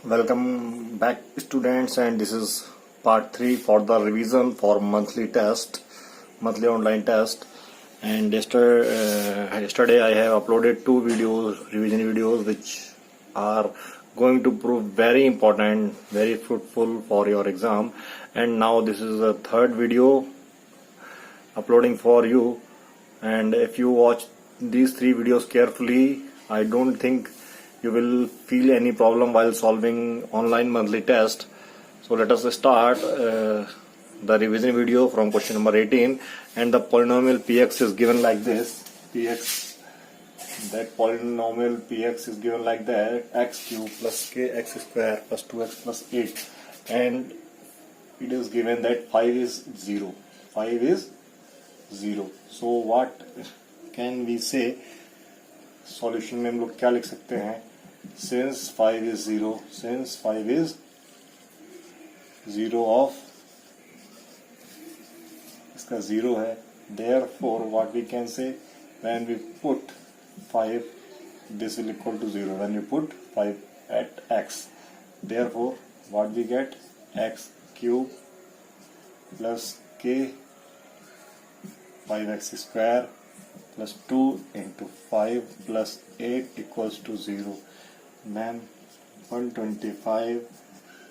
Welcome back, students, and this is part 3 for the revision for monthly online test. And yesterday I have uploaded 2 revision videos, which are going to prove very important, very fruitful for your exam. And now this is the third video uploading for you. And if you watch these 3 videos carefully, I don't think you will feel any problem while solving online monthly test. So let us start the revision video from question number 18. And the polynomial px is given like this. That polynomial px is given like that: x cube plus kx square plus 2x plus 8. And it is given that 5 is 0. 5 is 0. So what can we say? Solution में हम लोग क्या लिख सकते हैं? Since 5 is 0, since 5 is 0 of इसका 0 है, therefore what we can say, when we put 5, this will equal to 0. When we put 5 at x, therefore what we get? X cube plus k 5x square plus 2 into 5 plus 8 equals to 0. Then 125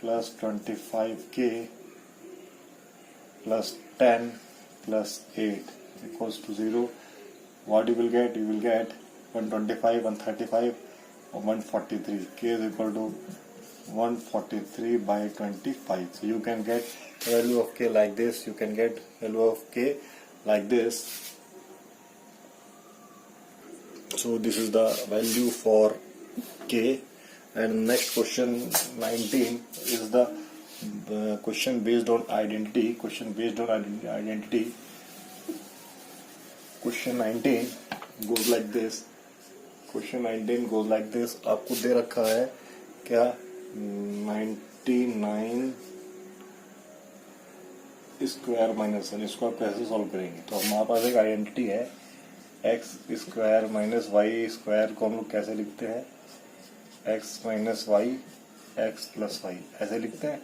plus 25k plus 10 plus 8 equals to 0. What you will get? You will get 125, 135 or 143. K is equal to 143 by 25. So you can get value of k like this. You can get value of k like this. So this is the value for k. And next question 19 is the question based on identity. Question 19 goes like this. आपको दे रखा है क्या? 99 square minus 1. इसको आप कैसे solve करेंगे? तो हमारे पास एक आइडेंटिटी है, x square minus y square को हम लोग कैसे लिखते हैं? X minus y x plus y, ऐसे लिखते हैं.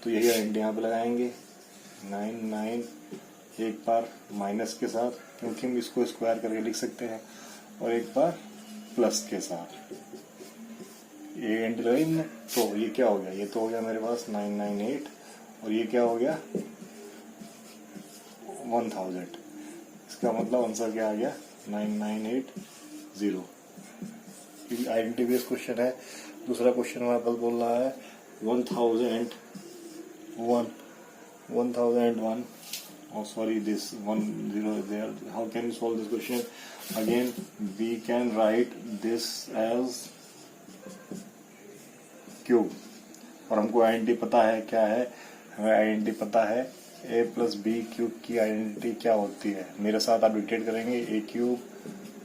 तो यही आइडेंटिटी यहाँ पे लगाएंगे. 9 एक बार माइनस के साथ, क्योंकि हम इसको स्क्वायर करके लिख सकते हैं, और एक बार प्लस के साथ. ये आइडेंटिटी लगाई हमने. तो ये क्या हो गया? ये तो हो गया मेरे पास 998, और ये क्या हो गया? 1000. इसका मतलब आंसर क्या आ गया? 9980. आइडेंटिटी बेस्ड क्वेश्चन है. दूसरा क्वेश्चन हमारे पास बोल रहा है 1001. Oh, sorry, this 10 is there. How can you solve this question? Again, we can write this as cube. और हमको आइडेंटिटी पता है क्या है? हमें आइडेंटिटी पता है a प्लस बी क्यूब की आइडेंटिटी क्या होती है. मेरे साथ आप डिक्टेट करेंगे. a cube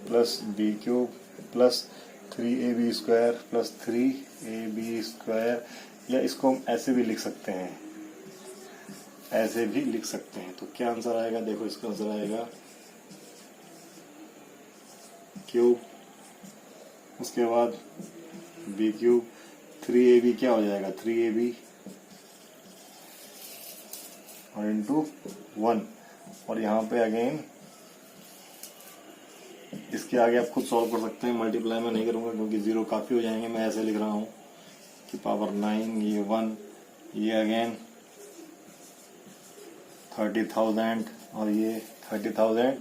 plus b cube plus 3ab square plus 3ab square. या इसको हम ऐसे भी लिख सकते हैं, तो क्या आंसर आएगा? देखो, इसका आंसर आएगा क्यूब, उसके बाद बी क्यूब, 3ab क्या हो जाएगा? 3ab और इंटू 1. और यहाँ पे अगेन इसके आगे आप खुद सॉल्व कर सकते हैं. मल्टीप्लाई में नहीं करूंगा क्योंकि 0 काफी हो जाएंगे. मैं ऐसे लिख रहा हूँ कि पावर 9, ये 1, ये अगेन 30,000 और ये 30,000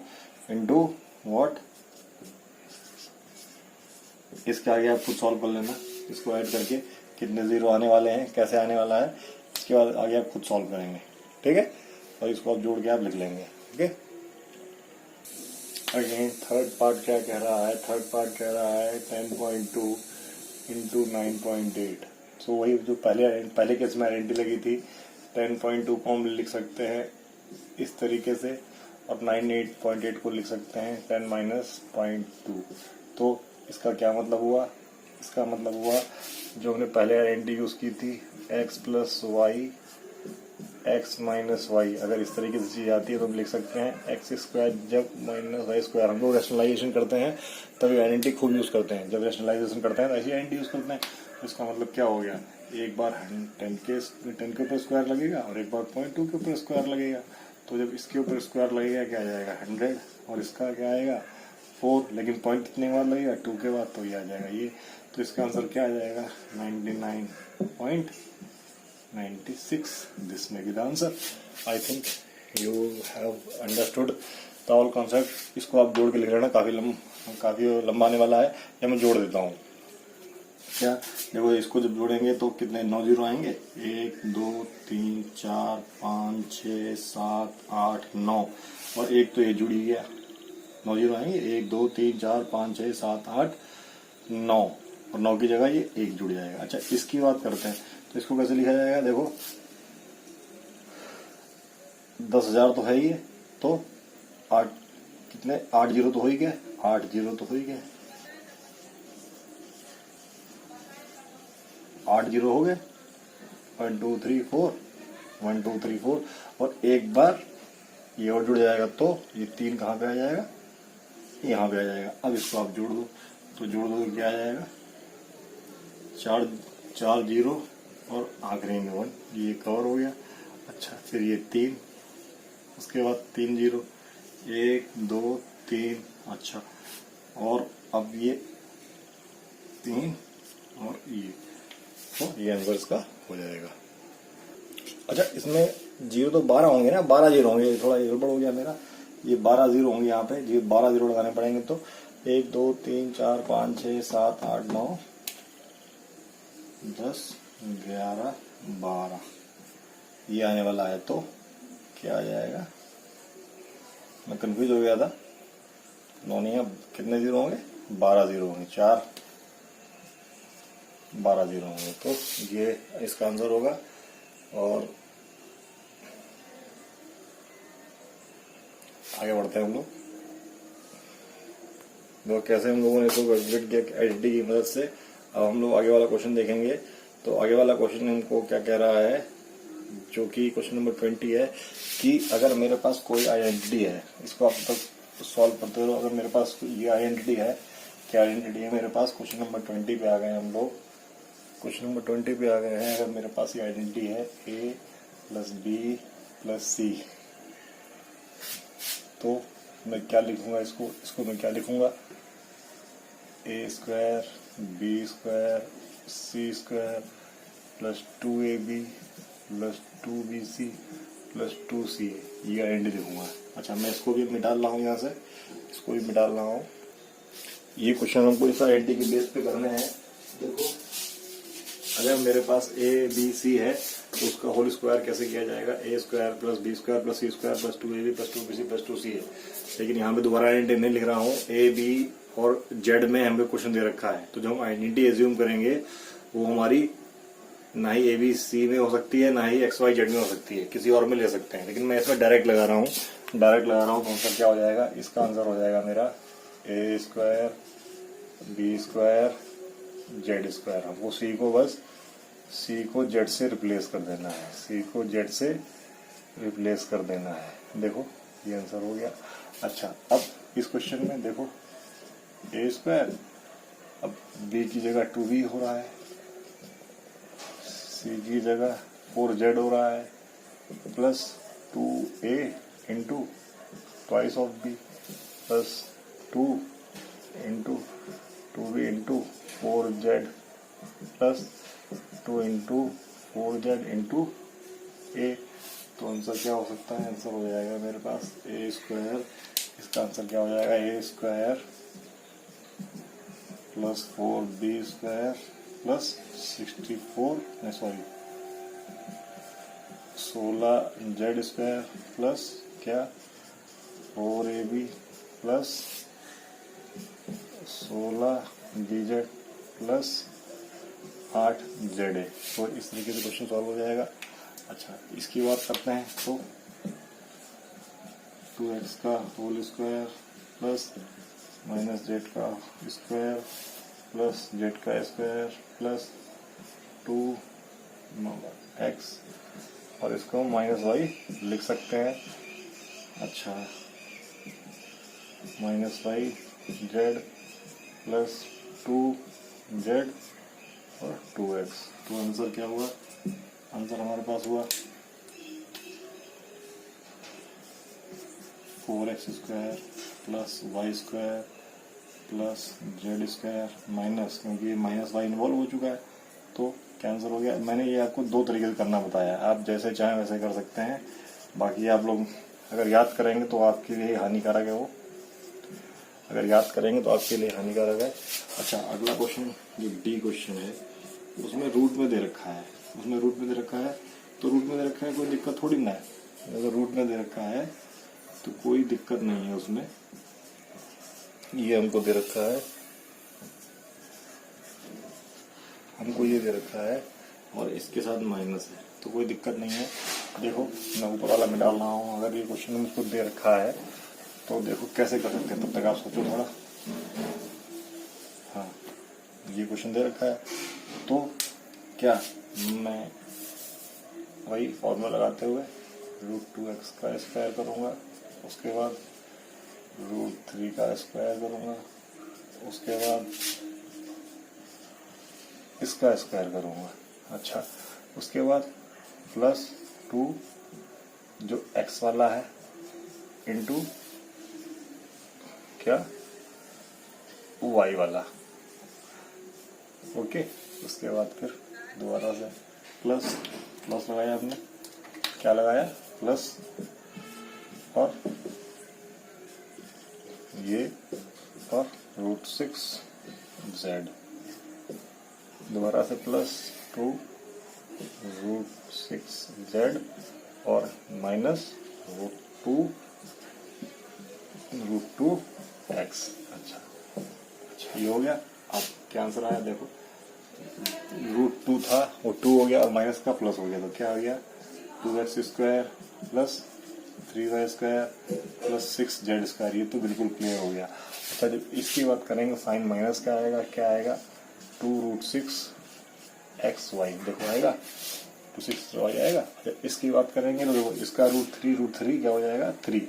इंटू वॉट. इसके आगे आप खुद सॉल्व कर लेना. इसको ऐड करके कितने 0 आने वाले हैं, कैसे आने वाला है, इसके बाद आगे आप खुद सॉल्व करेंगे. ठीक है? और इसको आप जोड़ के आप लिख लेंगे. ओके. अगेन थर्ड पार्ट क्या कह रहा है? 10.2 इंटू 9.8. सो वही जो पहले केस में आइडेंटिटी लगी थी, 10.2 को हम लिख सकते हैं इस तरीके से, और 98.8 को लिख सकते हैं 10 माइनस 0.2. तो इसका क्या मतलब हुआ? इसका मतलब हुआ जो हमने पहले आइडेंटिटी यूज की थी, x plus y x minus y. अगर इस तरीके से चीज आती है तो हम लिख सकते हैं एक्स स्क्वायर जब माइनस वाई स्क्वायर. हम लोग रैशनलाइजेशन करते हैं तभी आइडेंटिटी खूब यूज करते हैं. जब रैशनलाइजेशन करते हैं तो ऐसी आइडेंटिटी यूज करते हैं. इसका मतलब क्या हो गया, एक बार 10 के ऊपर स्क्वायर लगेगा और एक बार 0.2 के ऊपर स्क्वायर लगेगा। तो जब इसके ऊपर स्क्वायर लगेगा क्या आ जाएगा 100 और इसका क्या आएगा 4, लेकिन पॉइंट कितने के बाद लगेगा 2 के बाद, तो ये आ जाएगा ये। तो इसका आंसर क्या आ जाएगा 99.96। This may be the answer. I think you have understood the all concept. इसको आप जोड़ के लिख लेना, काफ़ी लंबा आने वाला है, या मैं जोड़ देता हूँ क्या। देखो इसको जब जोड़ेंगे तो कितने 9 जीरो आएंगे, 1 2 3 4 5 6 7 8 9, और एक तो ये जुड़ ही गया, 9 जीरो आएंगे, 1 2 3 4 5 6 7 8 9, और 9 की जगह ये 1 जुड़ जाएगा। अच्छा इसकी बात करते हैं, तो इसको कैसे लिखा जाएगा, देखो 10,000 तो है ही है, तो 8 कितने 8 जीरो तो हो ही गए, 8 जीरो तो हो ही गए, 8 जीरो हो गए, 1 2 3 4, 1 2 3 4, और एक बार ये और जुड़ जाएगा, तो ये 3 कहाँ पे आ जाएगा, यहाँ पे आ जाएगा। अब इसको आप जोड़ दो, तो जोड़ दो तो क्या आ जाएगा 4 जीरो और आखिरी में 1, ये कवर हो गया। अच्छा फिर ये 3, उसके बाद 3 जीरो, 1 2 3, अच्छा, और अब ये 3 और ये, तो ये आंसर इसका हो जाएगा। अच्छा इसमें जीरो तो 12 होंगे ना, 12 जीरो होंगे, थोड़ा गड़बड़ हो गया मेरा, ये 12 जीरो होंगे यहाँ पे, ये 12 जीरो लगाने पड़ेंगे। तो 1 2 3 4 5 6 7 8 9 10 11 12 ये आने वाला है, तो क्या आ जाएगा, मैं कंफ्यूज हो गया था, नौनिया कितने जीरो होंगे, 12 जीरो होंगे, 4 12 जीरो होंगे, तो ये इसका आंसर होगा। और आगे बढ़ते हैं हम लोग, तो कैसे हम लोगों ने इसको कैलकुलेट किया एचडी की मदद से। अब हम लोग आगे वाला क्वेश्चन देखेंगे। तो आगे वाला क्वेश्चन हमको क्या कह रहा है, जो कि क्वेश्चन नंबर 20 है, कि अगर मेरे पास कोई आइडेंटिटी है, इसको आप तक सॉल्व करते रहो। अगर मेरे पास ये आइडेंटिटी है, क्या आइडेंटिटी है मेरे पास, क्वेश्चन नंबर 20 पे आ गए हम लोग, क्वेश्चन नंबर 20 पे आ गए हैं। अगर मेरे पास ये आइडेंटिटी है a plus B plus C, तो मैं क्या लिखूंगा, इसको मैं क्या लिखूंगा, A square B square C square plus 2ab plus 2bc plus 2ca, ये आइडेंटिटी लिखूंगा। अच्छा मैं इसको भी मिटा रहा हूँ, यहाँ से इसको भी मिटा रहा हूँ। ये क्वेश्चन हमको इस आइडेंटिटी के बेस पे करने हैं। देखो अगर मेरे पास ए बी सी है, तो उसका होल स्क्वायर कैसे किया जाएगा, A square plus B square plus C square plus 2ab plus 2bc plus 2ca। लेकिन यहाँ पे दोबारा आइडेंटिटी नहीं लिख रहा हूँ, ए बी और जेड में हमें क्वेश्चन दे रखा है, तो जो हम आइडेंटिटी एज्यूम करेंगे वो हमारी ना ही ए बी सी में हो सकती है, ना ही एक्स वाई जेड में हो सकती है, किसी और में ले सकते हैं। लेकिन मैं इसमें डायरेक्ट लगा रहा हूँ, तो आंसर क्या हो जाएगा, इसका आंसर हो जाएगा मेरा A square B square Z square. हमको सी को बस सी को जेड से रिप्लेस कर देना है, सी को जेड से रिप्लेस कर देना है। देखो ये आंसर हो गया। अच्छा अब इस क्वेश्चन में देखो ए स्क्वायर, अब बी की जगह 2b हो रहा है, सी की जगह 4z हो रहा है, plus 2a into twice of B plus 2 into 2b into 4z plus 2 into 4z into A. तो आंसर क्या हो सकता है, आंसर हो जाएगा मेरे पास ए स्क्वायर, इसका आंसर क्या हो जाएगा A square plus 4b square plus 16z square plus क्या 4ab plus 16bz plus 8za। तो इस तरीके से क्वेश्चन सॉल्व हो जाएगा। अच्छा इसकी बात करते हैं, तो 2x का whole square plus minus z का स्क्वायर प्लस जेड का स्क्वायर प्लस 2x, और इसको माइनस वाई लिख सकते हैं। अच्छा minus Y Z plus 2z और 2x। तो आंसर क्या हुआ? आंसर हमारे पास हुआ 4x² plus y² plus z² minus, क्योंकि माइनस y इन्वॉल्व हो चुका है तो कैंसिल हो गया। मैंने ये आपको दो तरीके से करना बताया, आप जैसे चाहें वैसे कर सकते हैं। बाकी आप लोग अगर याद करेंगे तो आपके लिए हानिकारक है वो, अगर याद करेंगे तो आपके लिए हानिकारक है। अच्छा, अगला क्वेश्चन जो डी क्वेश्चन है उसमें रूट में दे रखा है, उसमें रूट में दे रखा है तो रूट में दे रखा है, कोई दिक्कत थोड़ी ना है। अगर रूट में दे रखा है तो कोई दिक्कत नहीं है उसमें। ये हमको दे रखा है, हमको ये दे रखा है और इसके साथ माइनस है तो कोई दिक्कत नहीं है। देखो मैं ऊपर वाला में डाल रहा हूँ, अगर ये क्वेश्चन मुझको दे रखा है तो देखो कैसे कर सकते हैं, तब तक आप सोचो थोड़ा। हाँ, ये क्वेश्चन दे रखा है तो क्या मैं वही फॉर्मूला लगाते हुए √2x का स्क्वायर करूँगा, उसके बाद √3 का स्क्वायर करूँगा, उसके बाद इसका स्क्वायर करूँगा। अच्छा, उसके बाद प्लस 2 जो x वाला है इंटू क्या y वाला। ओके, उसके बाद फिर दोबारा से प्लस प्लस लगाया आपने, क्या लगाया? प्लस और ये और √6z, दोबारा से प्लस 2 √6z और माइनस √2x। अच्छा ये हो गया। अब क्या आंसर आया देखो, √2 था वो 2 हो गया और माइनस का प्लस हो गया तो क्या आ गया? 2x² plus 3y² plus 6z²। ये तो बिल्कुल क्लियर हो गया। अच्छा, जब इसकी बात करेंगे साइन माइनस का आएगा, क्या आएगा? 2√6xy, देखो आएगा 2√6y आएगा। अच्छा, इसकी बात करेंगे तो देखो इसका √3 क्या हो जाएगा? 3,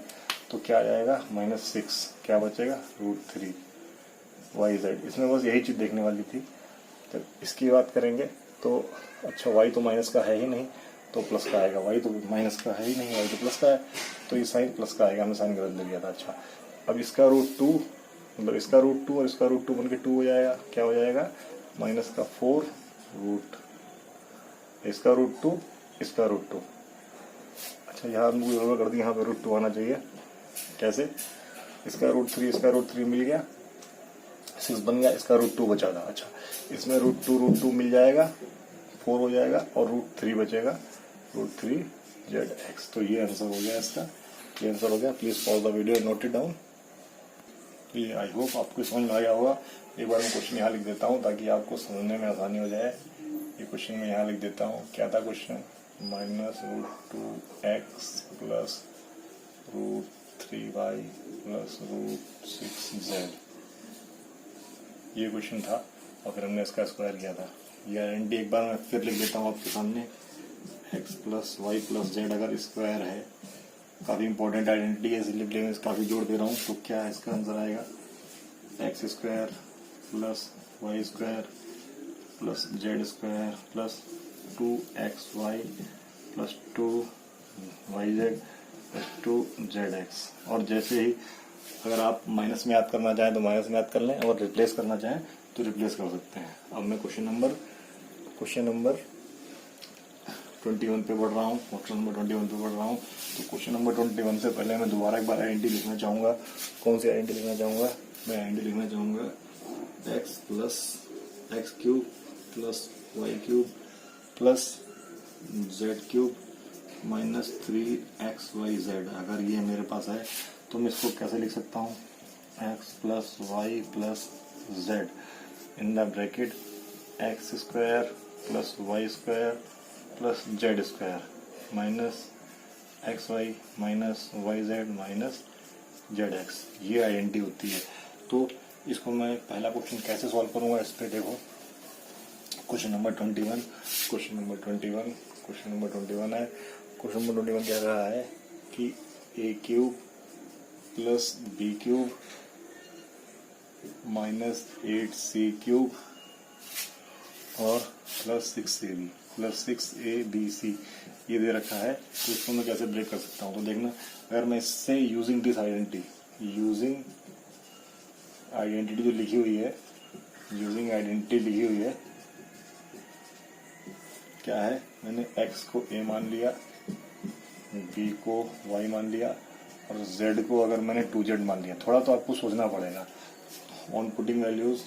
तो क्या आ जाएगा? -6, क्या बचेगा? √3yz। इसमें बस यही चीज़ देखने वाली थी। जब इसकी बात करेंगे तो अच्छा y तो माइनस का है ही नहीं तो प्लस का आएगा, y तो माइनस का है ही नहीं, y तो प्लस का है तो ये साइन प्लस का आएगा, हमने साइन गलत ले लिया था। अच्छा, अब इसका √2 मतलब इसका √2 और इसका √2 बनके 2 हो जाएगा, क्या हो जाएगा? -4 रूट इसका √2 इसका √2। अच्छा, यहाँ हमको गड़बड़ कर दी, यहाँ पे √2 आना चाहिए। कैसे? इसका √3 इसका √3 मिल गया, 6 बन गया, इसका √2 बचा था। अच्छा, इसमें √2 मिल जाएगा, 4 हो जाएगा और √3 बचेगा, √3zx। तो ये आंसर हो गया इसका, ये आंसर हो गया। Please pause the video and note it down. ये आई होप आपको समझ में आया होगा। एक बार मैं क्वेश्चन यहाँ लिख देता हूँ ताकि आपको समझने में आसानी हो जाए। ये क्वेश्चन मैं यहाँ लिख देता हूँ। क्या था question? -√2x plus √3y plus √6z, ये क्वेश्चन था और फिर हमने इसका स्क्वायर किया था। ये आइडेंटिटी एक बार मैं फिर लिख देता हूँ आपके सामने, x plus y plus z अगर स्क्वायर है, काफ़ी इंपॉर्टेंट आइडेंटिटी है इसलिए लिख लेंगे, काफ़ी जोड़ दे रहा हूँ। तो क्या इसका आंसर आएगा? x² plus y² plus z² plus 2xy plus 2yz plus 2zx। और जैसे ही अगर आप माइनस में याद करना चाहें तो माइनस में याद कर लें और रिप्लेस करना चाहें तो रिप्लेस कर सकते हैं। अब मैं क्वेश्चन नंबर 21 पे पढ़ रहा हूँ, क्वेश्चन नंबर 21 पे पढ़ रहा हूँ। तो क्वेश्चन नंबर 21 से पहले मैं दोबारा एक बार आइडेंटिटी लिखना चाहूँगा। कौन सी आइडेंटिटी लिखना चाहूँगा? मैं आइडेंटिटी लिखना चाहूँगा x plus x³ plus y³ plus z³ minus 3xyz। अगर ये मेरे पास है तो मैं इसको कैसे लिख सकता हूँ? x plus y plus z in the bracket x² plus y² plus z² minus xy minus yz minus zx। ये आइडेंटिटी होती है। तो इसको मैं पहला क्वेश्चन कैसे सॉल्व करूँगा इस पर देखो। क्वेश्चन नंबर 21 है। क्वेश्चन नंबर 21 कह रहा है कि a³ plus b³ minus 8c³ और प्लस 6ab प्लस 6abc ये दे रखा है। तो इसको मैं कैसे ब्रेक कर सकता हूँ? तो देखना, अगर मैं इससे यूजिंग दिस आइडेंटिटी जो लिखी हुई है, यूजिंग आइडेंटिटी लिखी हुई है, क्या है, मैंने x को a मान लिया, b को y मान लिया और z को अगर मैंने 2z मान लिया। थोड़ा तो आपको सोचना पड़ेगा। ऑन पुटिंग वैल्यूज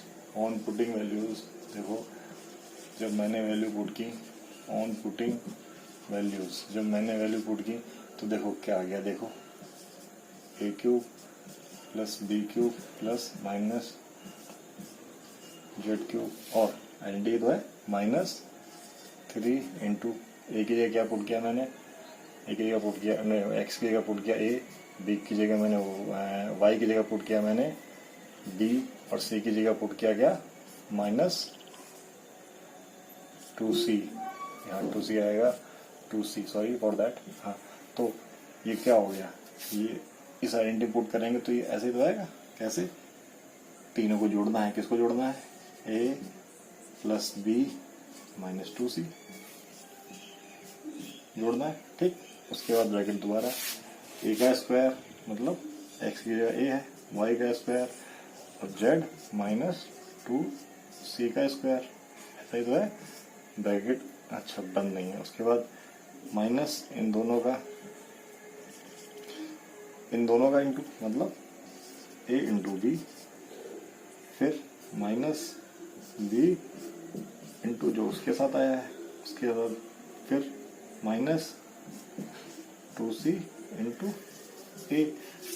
देखो, जब मैंने वैल्यू पुट की, ऑन पुटिंग वैल्यूज जब मैंने वैल्यू पुट की तो देखो क्या आ गया। देखो a cube plus b cube plus minus z cube और आइडेंटिटी तो है -3 इंटू ए की जगह क्या पुट किया मैंने, ए की जगह पुट किया, नहीं एक्स की जगह पुट किया ए, बी की जगह मैंने वाई की जगह पुट किया मैंने बी और सी की जगह पुट किया गया -2c। यहाँ 2c आएगा, 2c सॉरी फॉर दैट। हाँ, तो ये क्या हो गया, ये इस आइडेंटिटी पुट करेंगे तो ये ऐसे तो आएगा। कैसे? तीनों को जोड़ना है। किसको जोड़ना है? a plus B minus 2c जोड़ना है, ठीक। उसके बाद ब्रैकेट दोबारा, a का स्क्वायर मतलब x की जगह a है, y का स्क्वायर और z माइनस 2c का स्क्वायर, ऐसा ही तो है। ब्रैकेट अच्छा बंद नहीं है। उसके बाद माइनस इन दोनों का इंटू मतलब a इंटू बी, फिर माइनस बी इंटू जो उसके साथ आया है, उसके बाद फिर माइनस 2c इंटू ए।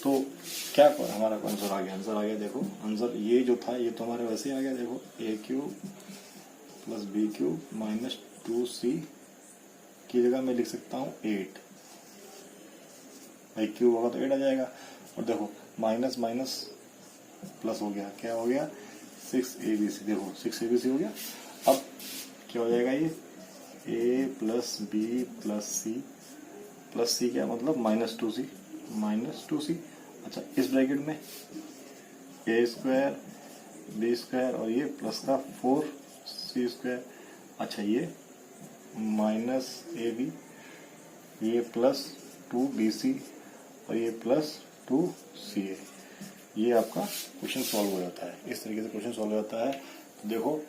तो क्या हमारा आंसर आ गया, देखो आंसर ये जो था ये तो हमारे वैसे आ गया। देखो a cube plus b cube minus 2c की जगह मैं लिख सकता हूँ 8। a क्यूब होगा तो 8 आ जाएगा। और देखो माइनस माइनस प्लस हो गया, क्या हो गया 6abc। देखो 6abc हो गया। अब क्या हो जाएगा, ये a प्लस बी प्लस सी क्या मतलब माइनस 2c। अच्छा, इस ब्रैकेट में a स्क्वायर बी स्क्वायर और ये प्लस का 4c स्क्वायर। अच्छा, ये माइनस ab, ये प्लस 2bc और ये प्लस 2ca। ये आपका क्वेश्चन सॉल्व हो जाता है। इस तरीके से क्वेश्चन सॉल्व हो जाता है। तो देखो,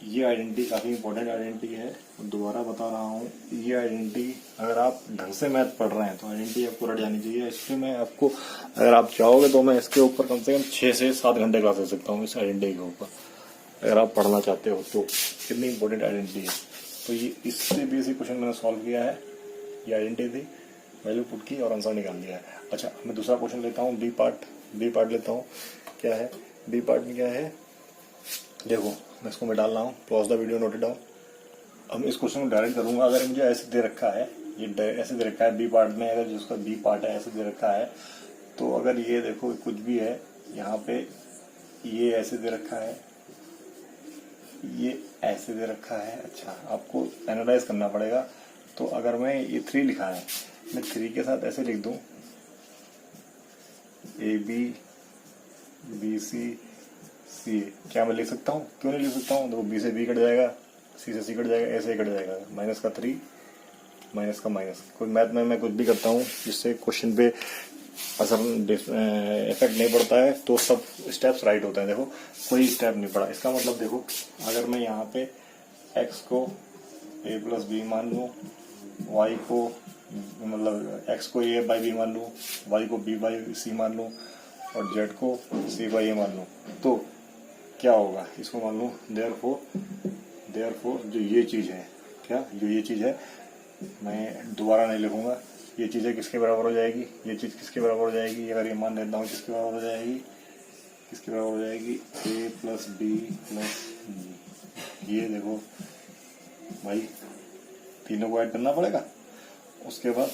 ये आइडेंटिटी काफ़ी इंपॉर्टेंट आइडेंटिटी है। दोबारा बता रहा हूँ, ये आइडेंटिटी अगर आप ढंग से मैथ पढ़ रहे हैं तो आइडेंटिटी आपको रट जानी चाहिए। इसलिए मैं आपको, अगर आप चाहोगे तो मैं इसके ऊपर कम से कम 6 से 7 घंटे क्लास दे सकता हूँ इस आइडेंटिटी के ऊपर, अगर आप पढ़ना चाहते हो तो। कितनी इंपॉर्टेंट आइडेंटिटी है। तो ये इससे बेसिक क्वेश्चन मैंने सॉल्व किया है। ये आइडेंटिटी थी, वैल्यू पुट की और आंसर निकाल दिया है। अच्छा, मैं दूसरा क्वेश्चन लेता हूँ, बी पार्ट लेता हूँ। क्या है बी पार्ट में? क्या है देखो, मैं इसको मैं डाल रहा हूँ, pause the video, note it down. अब इस क्वेश्चन को डायरेक्ट करूंगा। अगर मुझे ऐसे दे रखा है, ये ऐसे दे रखा है बी पार्ट में, अगर जिसका बी पार्ट है ऐसे दे रखा है, तो अगर ये देखो कुछ भी है यहाँ पे, ये ऐसे दे रखा है, ये ऐसे दे रखा है। अच्छा, आपको एनालाइज करना पड़ेगा। तो अगर मैं ये 3 लिखा है, मैं 3 के साथ ऐसे लिख दूं, ए बी सी सी, क्या मैं लिख सकता हूँ? क्यों नहीं लिख सकता हूँ? देखो, बी से बी कट जाएगा, सी से सी कट जाएगा, ऐसे ही कट जाएगा, माइनस का 3 माइनस का माइनस। कोई मैथ में मैं कुछ भी करता हूँ जिससे क्वेश्चन पे असर इफेक्ट नहीं पड़ता है तो सब स्टेप्स राइट होते हैं। देखो, कोई स्टेप नहीं पड़ा। इसका मतलब देखो, अगर मैं यहाँ पे x को a प्लस बी मान लूँ, y को मतलब x को a बाई बी मान लूँ, y को b बाई सी मान लूँ और z को c बाई a मान लूँ, तो क्या होगा? इसको मान लूँ देयरफॉर जो ये चीज़ है, क्या जो ये चीज़ है, मैं दोबारा नहीं लिखूंगा। ये चीज़ें किसके बराबर हो जाएगी? ये चीज़ किसके बराबर हो जाएगी? अगर ये मान लेता हूँ, किसके बराबर हो जाएगी? किसके बराबर हो जाएगी? a plus B plus b. ये देखो भाई, तीनों को ऐड करना पड़ेगा। उसके बाद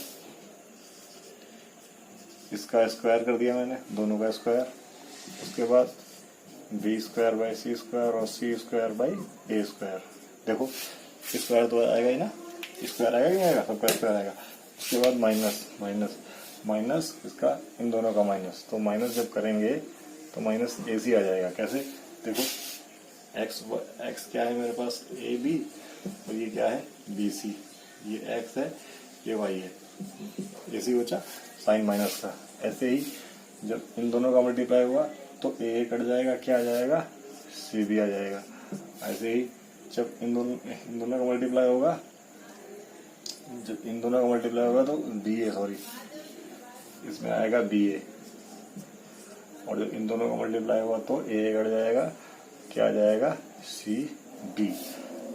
इसका स्क्वायर कर दिया मैंने, दोनों का स्क्वायर। उसके बाद b square by c square और c square by a square. देखो, स्क्वायर तो आएगा ही ना, स्क्वायर आएगा ही आएगा, सबका स्क्वायर आएगा। उसके बाद माइनस इसका, इन दोनों का माइनस, तो माइनस जब करेंगे तो माइनस ए सी आ जाएगा। कैसे? देखो, एक्स क्या है मेरे पास ए बी, और ये क्या है बी सी, ये एक्स है ये वाई है, ऐसे ही बचा साइन माइनस का। ऐसे ही जब इन दोनों का मल्टीप्लाई हुआ तो ए कट जाएगा, क्या आ जाएगा सी बी आ जाएगा। ऐसे ही जब इन दोनों का मल्टीप्लाई होगा, जब इन दोनों का मल्टीप्लाई होगा तो बी ए, सॉरी इसमें आएगा बी ए, और जब इन दोनों का मल्टीप्लाई हुआ तो ए कट जाएगा, क्या आ जाएगा सी बी।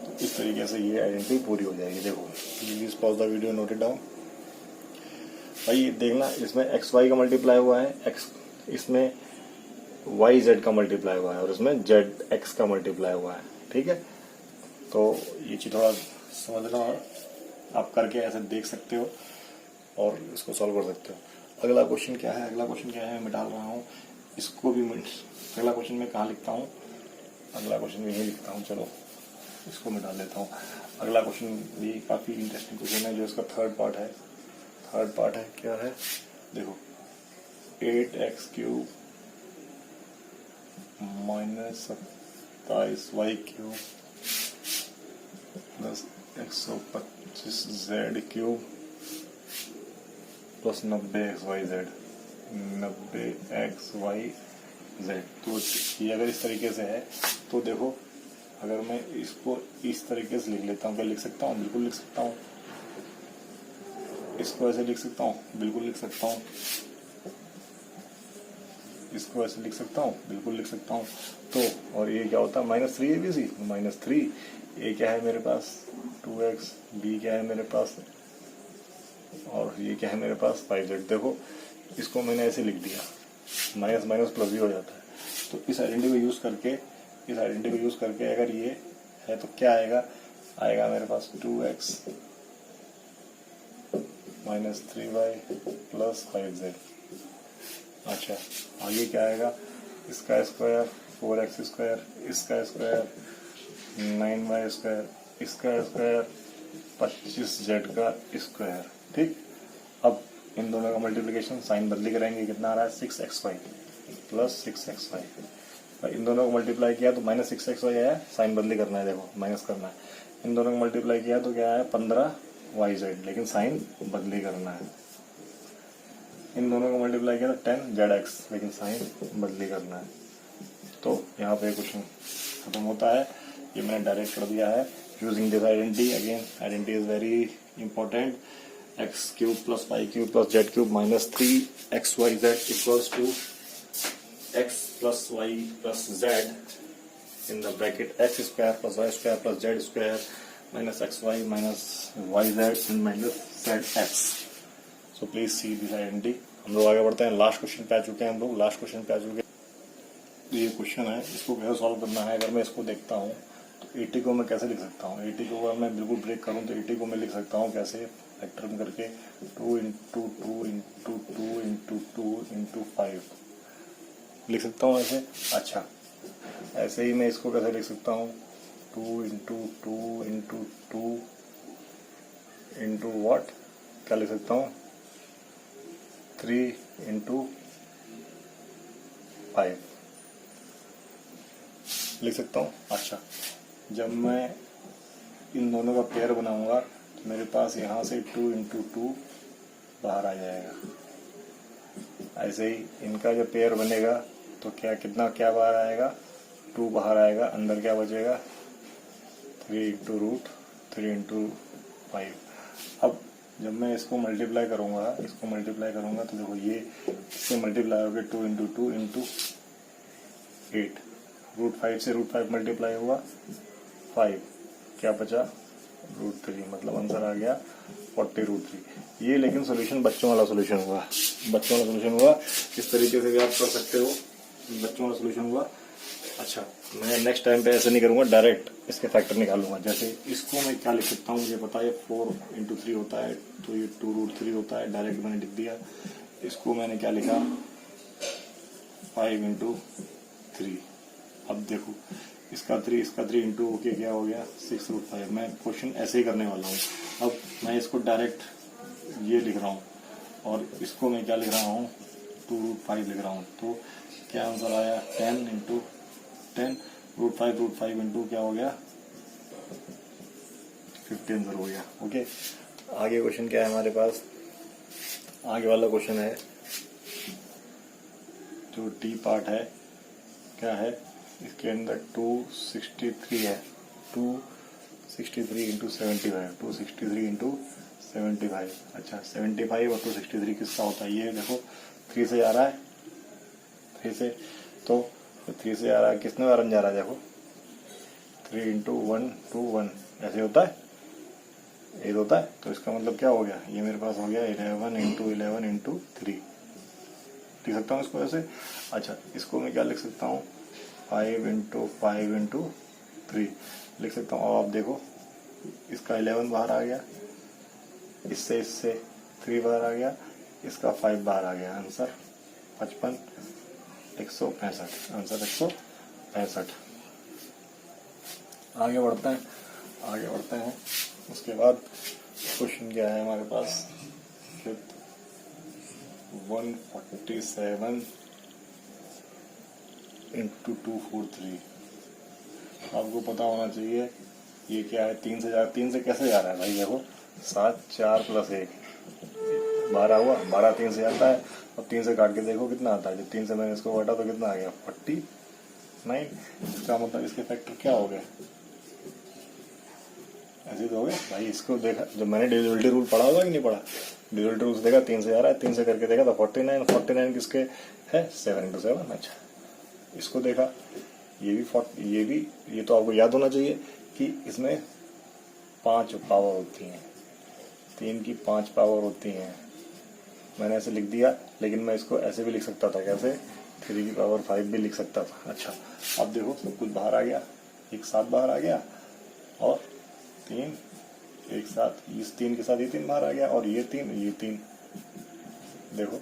तो इस तरीके से ये आइडेंटिटी पूरी हो जाएगी। देखो please pause the video, note it down. भाई देखना, इसमें एक्स वाई का मल्टीप्लाई हुआ है, एक्स इसमें वाई जेड का मल्टीप्लाई हुआ है, और इसमें जेड एक्स का मल्टीप्लाई हुआ है। ठीक है, तो ये चीज थोड़ा समझना, आप करके ऐसे देख सकते हो और इसको सॉल्व कर सकते हो। अगला क्वेश्चन क्या है, अगला क्वेश्चन क्या है मैं डाल रहा हूँ इसको भी। अगला क्वेश्चन मैं कहाँ लिखता हूँ, अगला क्वेश्चन में यही लिखता हूँ, चलो इसको मैं डाल देता हूँ। अगला क्वेश्चन भी काफी इंटरेस्टिंग क्वेश्चन है, जो इसका थर्ड पार्ट है। थर्ड पार्ट है क्या है, देखो 8x³ minus 27y³ plus 125z³ plus 90xyz, 90xyz। तो ये अगर इस तरीके से है तो देखो, अगर मैं इसको इस तरीके से लिख लेता हूँ, क्या लिख सकता हूँ, बिल्कुल लिख सकता हूँ। इसको ऐसे लिख सकता हूँ, बिल्कुल लिख सकता हूँ। इसको ऐसे लिख सकता हूँ, बिल्कुल लिख सकता हूँ। तो और ये क्या होता है -3 ABC, -3। ए क्या है मेरे पास 2x, बी क्या है मेरे पास, और ये क्या है मेरे पास 5z। देखो इसको मैंने ऐसे लिख दिया, माइनस माइनस प्लस भी हो जाता है। तो इस आइडेंटिटी को यूज करके, इस आइडेंटिटी को यूज करके अगर ये है तो क्या आएगा, आएगा मेरे पास 2x minus 3y plus 5z। अच्छा आगे क्या आएगा, इसका स्क्वायर 4x², इसका स्क्वायर 9y², इसका स्क्वायर 25z का स्क्वायर। ठीक, अब इन दोनों का मल्टीप्लिकेशन साइन बदली करेंगे, कितना आ रहा है 6xy प्लस 6xy। इन दोनों को मल्टीप्लाई किया तो -6xy आया, साइन बदली करना है, देखो माइनस करना है। इन दोनों को मल्टीप्लाई किया तो क्या है 15yz, लेकिन साइन बदली करना है। इन दोनों को मल्टीप्लाई किया तो 10zx, लेकिन साइन बदली करना है। तो यहाँ पे क्वेश्चन खत्म होता है। ये मैंने डायरेक्ट कर दिया है using this identity. Again identity is very important. x³ plus y³ plus z³ minus 3xyz equals to x plus y plus z in the bracket x² plus y² plus z² minus xy minus yz and minus zx. So please see this identity. हम लोग आगे बढ़ते हैं, last question पे आ चुके हैं हम लोग, लास्ट क्वेश्चन पे आ चुके हैं। ये क्वेश्चन है, इसको कैसे सॉल्व करना है। अगर मैं इसको देखता हूँ तो 80 को मैं कैसे लिख सकता हूँ, 80 को अगर मैं बिल्कुल ब्रेक करूँ तो 80 को मैं लिख सकता हूँ कैसे, फैक्टर में करके 2 × 2 × 2 × 2 × 5 लिख सकता हूँ ऐसे। अच्छा ऐसे ही मैं इसको कैसे लिख सकता हूँ, 2 × 2 × 2 × व्हाट, क्या लिख सकता हूँ 3 × 5 लिख सकता हूँ। अच्छा जब मैं इन दोनों का पेयर बनाऊंगा तो मेरे पास यहाँ से 2 × 2 बाहर आ जाएगा। ऐसे ही इनका जब पेयर बनेगा तो क्या कितना क्या बाहर आएगा, 2 बाहर आएगा, अंदर क्या बचेगा 3 × √3 × 5। अब जब मैं इसको मल्टीप्लाई करूंगा, इसको मल्टीप्लाई करूंगा तो देखो ये इससे मल्टीप्लाई हो गया 2 × 2 × 8, √5 से √5 मल्टीप्लाई हुआ 5, क्या बचा √3, मतलब आंसर आ गया 40√3। ये लेकिन सोल्यूशन बच्चों वाला सोल्यूशन हुआ, बच्चों वाला सोल्यूशन हुआ। इस तरीके से भी आप कर सकते हो, बच्चों वाला सोल्यूशन हुआ। अच्छा मैं नेक्स्ट टाइम पे ऐसे नहीं करूंगा, डायरेक्ट इसके फैक्टर निकालूंगा। जैसे इसको मैं क्या लिख सकता हूँ मुझे पता है, 4 × 3 होता है तो ये 2√3 होता है, डायरेक्ट मैंने लिख दिया। इसको मैंने क्या लिखा 5 × 3। अब देखो इसका 3 इंटू होके क्या हो गया 6√5। मैं क्वेश्चन ऐसे ही करने वाला हूँ। अब मैं इसको डायरेक्ट ये लिख रहा हूँ और इसको मैं क्या लिख रहा हूँ 2√5 लिख रहा हूँ। तो क्या आंसर आया 10 × 10 √5 इंटू क्या हो गया 50 आंसर हो गया। ओके, आगे क्वेश्चन क्या है हमारे पास, आगे वाला क्वेश्चन है जो डी पार्ट है, क्या है इसके अंदर 263 है, 263 इंटू 75, 263 इंटू 75। अच्छा 75 और 263 किसका होता है, ये देखो 3 से जा रहा है, 3 से, तो 3 से जा रहा है, कितने बार जा रहा है देखो 3 इंटू 1 2 1 ऐसे होता है, ये होता है। तो इसका मतलब क्या हो गया, ये मेरे पास हो गया 11 इंटू 11 इंटू 3, लिख सकता हूँ इसको ऐसे। अच्छा इसको मैं क्या लिख सकता हूँ 5 इंटू 5 इंटू 3 लिख सकता हूँ। अब आप देखो इसका 11 बाहर आ गया, इससे 3 बाहर आ गया, इसका 5 बाहर आ गया, आंसर 55 165, आंसर 165। आगे बढ़ते हैं। उसके बाद क्वेश्चन क्या है हमारे पास, 147 इंटू 243। आपको पता होना चाहिए ये क्या है, 3 से कैसे जा रहा है भाई, देखो 7 4 प्लस 1 12 हुआ, 12 3 से आता है, और 3 से काट के देखो कितना आता है, जब 3 से मैंने इसको काटा तो कितना आ गया 49। इसका मतलब इसके फैक्टर क्या हो गए, ऐसे तो हो गया भाई। इसको देखा जब मैंने डिविजिबिलिटी रूल पढ़ा होगा कि नहीं पढ़ा, डिविजिबिलिटी रूल से देखा 3 से आ रहा है, 3 से करके देखा तो 49 किसके है 7 इंटू 7। अच्छा इसको देखा, ये तो आपको याद होना चाहिए कि इसमें 5 पावर होती हैं, 3 की 5 पावर होती हैं, मैंने ऐसे लिख दिया, लेकिन मैं इसको ऐसे भी लिख सकता था, कैसे 3 की पावर 5 भी लिख सकता था। अच्छा अब देखो सब कुछ बाहर आ गया, एक साथ बाहर आ गया, और 3 एक साथ, इस 3 के साथ ये 3 बाहर आ गया, और ये 3 देखो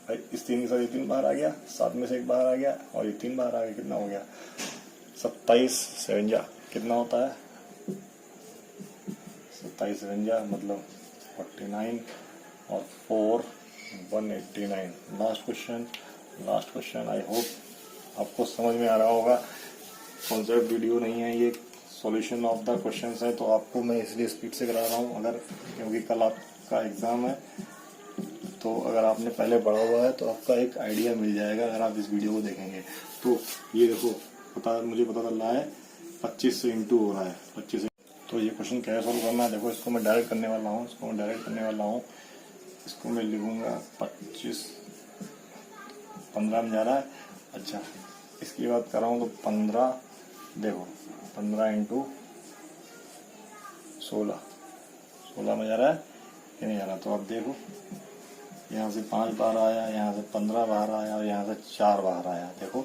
भाई, इस 3 के साथ ये 3 बाहर आ गया, 7 में से 1 बाहर आ गया, और ये 3 बाहर आ गया, कितना हो गया 27 57 कितना होता है 27 57 मतलब 49 और 4 189। लास्ट क्वेश्चन, आई होप आपको समझ में आ रहा होगा। कॉन्सेप्ट वीडियो नहीं है ये, सॉल्यूशन ऑफ द क्वेश्चंस है, तो आपको मैं इसलिए स्पीड से करा रहा हूँ, अगर क्योंकि कल आपका एग्जाम है, तो अगर आपने पहले पढ़ा हुआ है तो आपका एक आइडिया मिल जाएगा अगर आप इस वीडियो को देखेंगे। तो ये देखो मुझे पता चल रहा है 25 से इंटू हो रहा है 25 से, तो ये क्वेश्चन कैसे सॉल्व करना है, देखो इसको मैं डायरेक्ट करने वाला हूँ, इसको मैं लिखूंगा 25 15 में जा रहा है। अच्छा इसकी बात कर रहा हूँ तो 15, देखो 15 इंटू 16 में जा रहा है कि नहीं जा रहा, तो आप देखो यहाँ से 5 बाहर आया, यहाँ से 15 बाहर आया, और यहाँ से 4 बाहर आया। देखो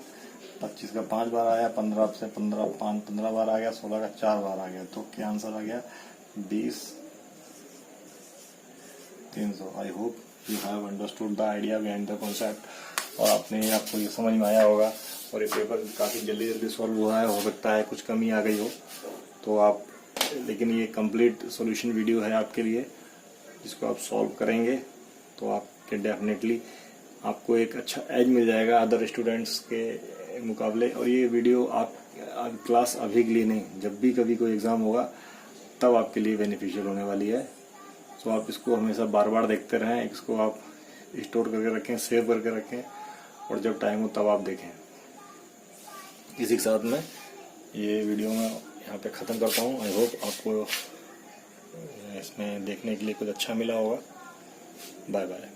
25 का 5 बार आया, 15 से 15 15 बार आ गया, 16 का 4 बार आ गया, तो क्या आंसर आ गया 20 300। I hope you have understood the idea behind the concept, और आपको ये समझ में आया होगा, और ये पेपर काफ़ी जल्दी सॉल्व हुआ है, हो सकता है कुछ कमी आ गई हो तो आप, लेकिन ये कंप्लीट सॉल्यूशन वीडियो है आपके लिए, जिसको आप सॉल्व करेंगे तो आपके डेफिनेटली आपको एक अच्छा एज मिल जाएगा अदर स्टूडेंट्स के मुकाबले। और ये वीडियो आप क्लास अभी के लिए नहीं, जब भी कभी कोई एग्ज़ाम होगा तब आपके लिए बेनिफिशियल होने वाली है। तो आप इसको हमेशा बार बार देखते रहें, इसको आप स्टोर करके रखें, सेव करके रखें, और जब टाइम हो तब आप देखें। इसी के साथ मैं ये वीडियो में यहाँ पे ख़त्म करता हूँ। आई होप आपको इसमें देखने के लिए कुछ अच्छा मिला होगा। Bye bye.